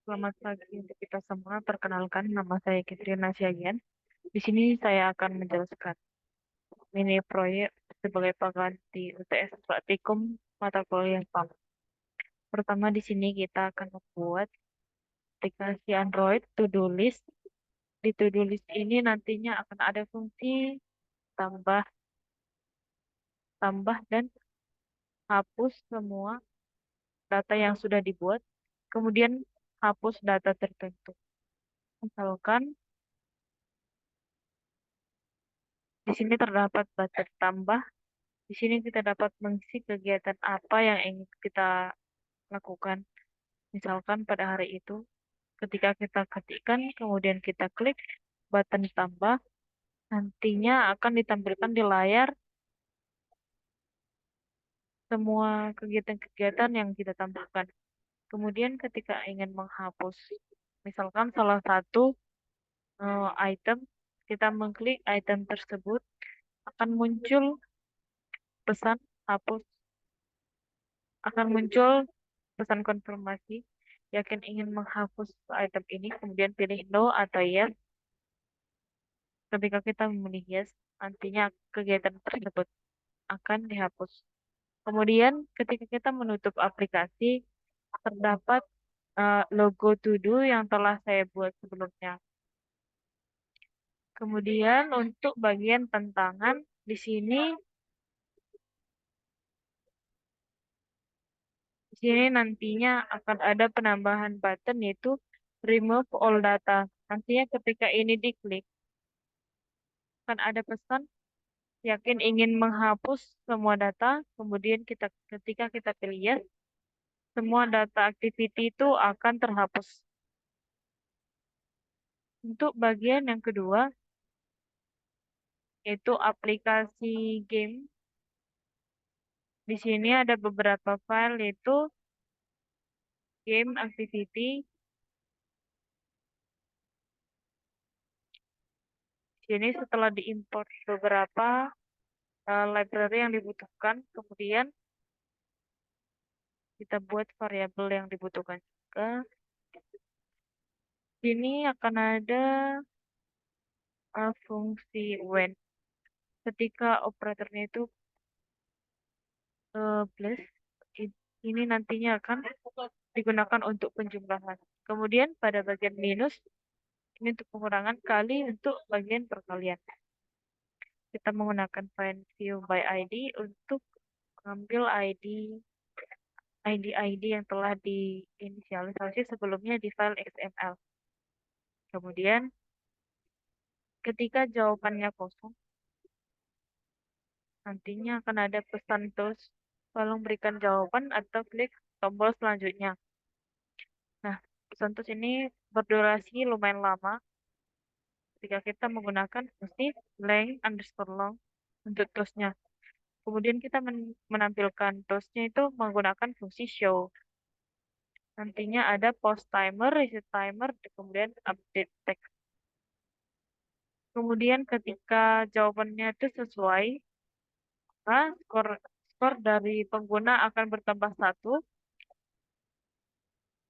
Selamat pagi untuk kita semua. Perkenalkan, nama saya Katrina Siagian. Di sini saya akan menjelaskan mini proyek sebagai pengganti UTS praktikum mata kuliah PAM. Pertama, di sini kita akan membuat aplikasi Android to-do list. Di to-do list ini nantinya akan ada fungsi tambah, tambah dan hapus semua data yang sudah dibuat. Kemudian hapus data tertentu. Misalkan di sini terdapat button tambah. Di sini kita dapat mengisi kegiatan apa yang ingin kita lakukan. Misalkan pada hari itu, ketika kita ketikkan, kemudian kita klik button tambah, nantinya akan ditampilkan di layar semua kegiatan-kegiatan yang kita tambahkan. Kemudian ketika ingin menghapus, misalkan salah satu item, kita mengklik item tersebut, akan muncul pesan hapus, akan muncul pesan konfirmasi, yakin ingin menghapus item ini, kemudian pilih no atau yes. Ketika kita memilih yes, nantinya kegiatan tersebut akan dihapus. Kemudian ketika kita menutup aplikasi, terdapat logo to do yang telah saya buat sebelumnya. Kemudian untuk bagian tantangan, di sini nantinya akan ada penambahan button yaitu remove all data. Nantinya ketika ini diklik, akan ada pesan yakin ingin menghapus semua data, kemudian ketika kita pilih yes, semua data activity itu akan terhapus. Untuk bagian yang kedua, yaitu aplikasi game. Di sini ada beberapa file, yaitu game activity. Di sini setelah diimport beberapa library yang dibutuhkan, kemudian kita buat variabel yang dibutuhkan juga. Sini akan ada fungsi when. Ketika operatornya itu plus, ini nantinya akan digunakan untuk penjumlahan. Kemudian pada bagian minus, ini untuk pengurangan kali untuk bagian perkalian. Kita menggunakan find view by ID untuk mengambil ID yang telah diinisialisasi sebelumnya di file XML. Kemudian ketika jawabannya kosong, nantinya akan ada pesan terus, tolong berikan jawaban atau klik tombol selanjutnya. Nah, pesan terus ini berdurasi lumayan lama ketika kita menggunakan fungsi length_long untuk toolsnya. Kemudian kita menampilkan toolsnya itu menggunakan fungsi show. Nantinya ada post timer, reset timer, kemudian update text. Kemudian ketika jawabannya itu sesuai, maka skor dari pengguna akan bertambah 1.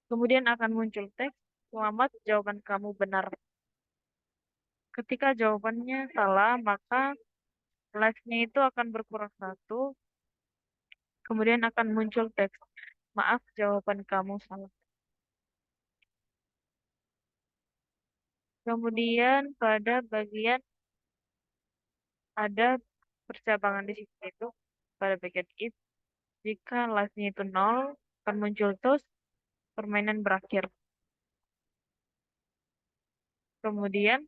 Kemudian akan muncul teks, selamat jawaban kamu benar. Ketika jawabannya salah, maka live-nya itu akan berkurang 1. Kemudian akan muncul teks, maaf jawaban kamu salah. Kemudian pada bagian ada percabangan di sini itu pada bagian if, jika live-nya itu 0, akan muncul terus permainan berakhir. Kemudian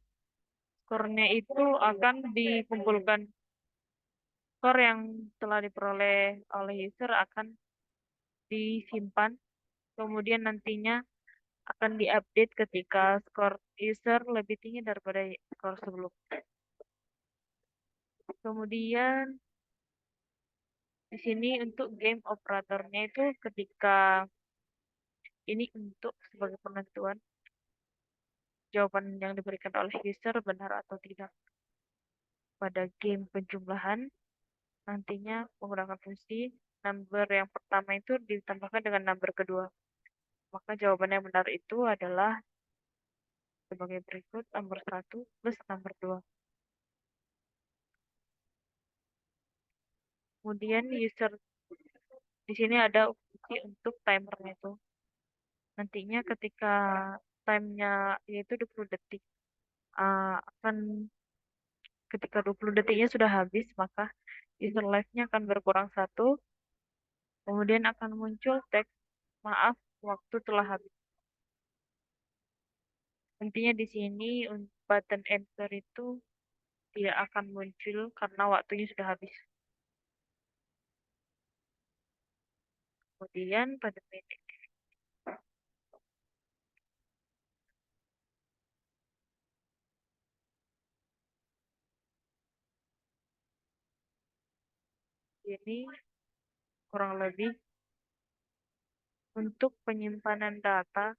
skornya itu akan dikumpulkan. Skor yang telah diperoleh oleh user akan disimpan. Kemudian nantinya akan diupdate ketika skor user lebih tinggi daripada skor sebelumnya. Kemudian di sini untuk game operatornya itu ketika ini untuk sebagai penentuan jawaban yang diberikan oleh user benar atau tidak. Pada game penjumlahan, nantinya menggunakan fungsi number yang pertama itu ditambahkan dengan number kedua. Maka jawaban yang benar itu adalah sebagai berikut: nomor 1 plus nomor 2. Kemudian user di sini ada opsi untuk timernya itu. Nantinya ketika timenya yaitu 20 detik akan ketika 20 detiknya sudah habis, maka user life-nya akan berkurang satu. Kemudian akan muncul teks maaf waktu telah habis. Intinya di sini button enter itu tidak akan muncul karena waktunya sudah habis. Kemudian pada menit ini kurang lebih untuk penyimpanan data,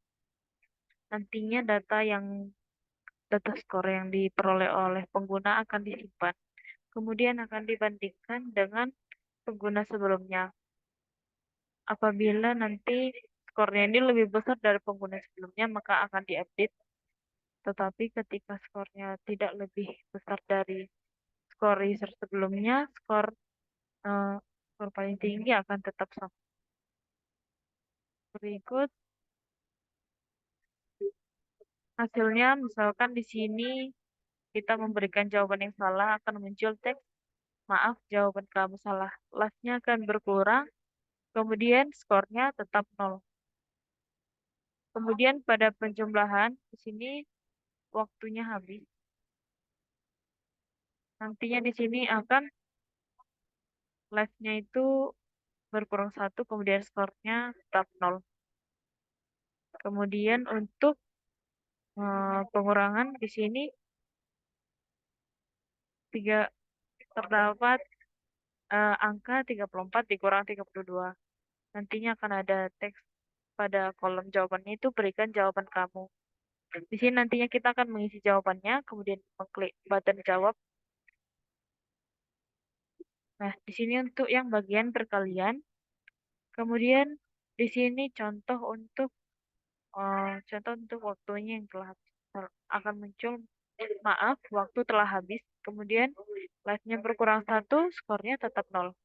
nantinya data skor yang diperoleh oleh pengguna akan disimpan. Kemudian akan dibandingkan dengan pengguna sebelumnya. Apabila nanti skornya ini lebih besar dari pengguna sebelumnya, maka akan diupdate. Tetapi ketika skornya tidak lebih besar dari skor user sebelumnya, eh, skor paling tinggi akan tetap sama. Berikut hasilnya, misalkan di sini kita memberikan jawaban yang salah, akan muncul teks, maaf, jawaban kamu salah. Life-nya akan berkurang, kemudian skornya tetap 0. Kemudian pada penjumlahan, di sini waktunya habis. Nantinya di sini akan live-nya itu berkurang satu, kemudian skornya tetap 0. Kemudian untuk pengurangan di sini tiga terdapat angka 34 dikurang 32. Nantinya akan ada teks pada kolom jawabannya itu berikan jawaban kamu. Di sini nantinya kita akan mengisi jawabannya, kemudian mengklik button jawab. Nah, di sini untuk yang bagian perkalian. Kemudian di sini contoh untuk waktunya yang telah akan muncul maaf waktu telah habis. Kemudian live-nya berkurang satu, skornya tetap 0.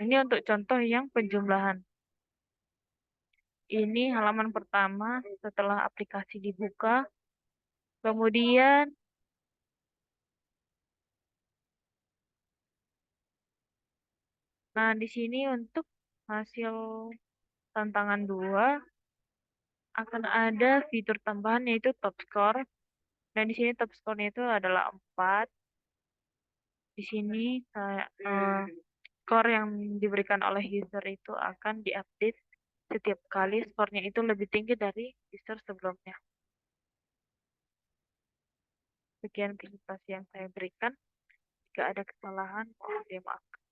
Ini untuk contoh yang penjumlahan. Ini halaman pertama setelah aplikasi dibuka. Kemudian nah di sini untuk hasil tantangan 2 akan ada fitur tambahan yaitu top score. Dan di sini top score-nya itu adalah 4. Di sini skor yang diberikan oleh user itu akan diupdate setiap kali skornya itu lebih tinggi dari user sebelumnya. Sekian presentasi yang saya berikan. Jika ada kesalahan, mohon dimaafkan.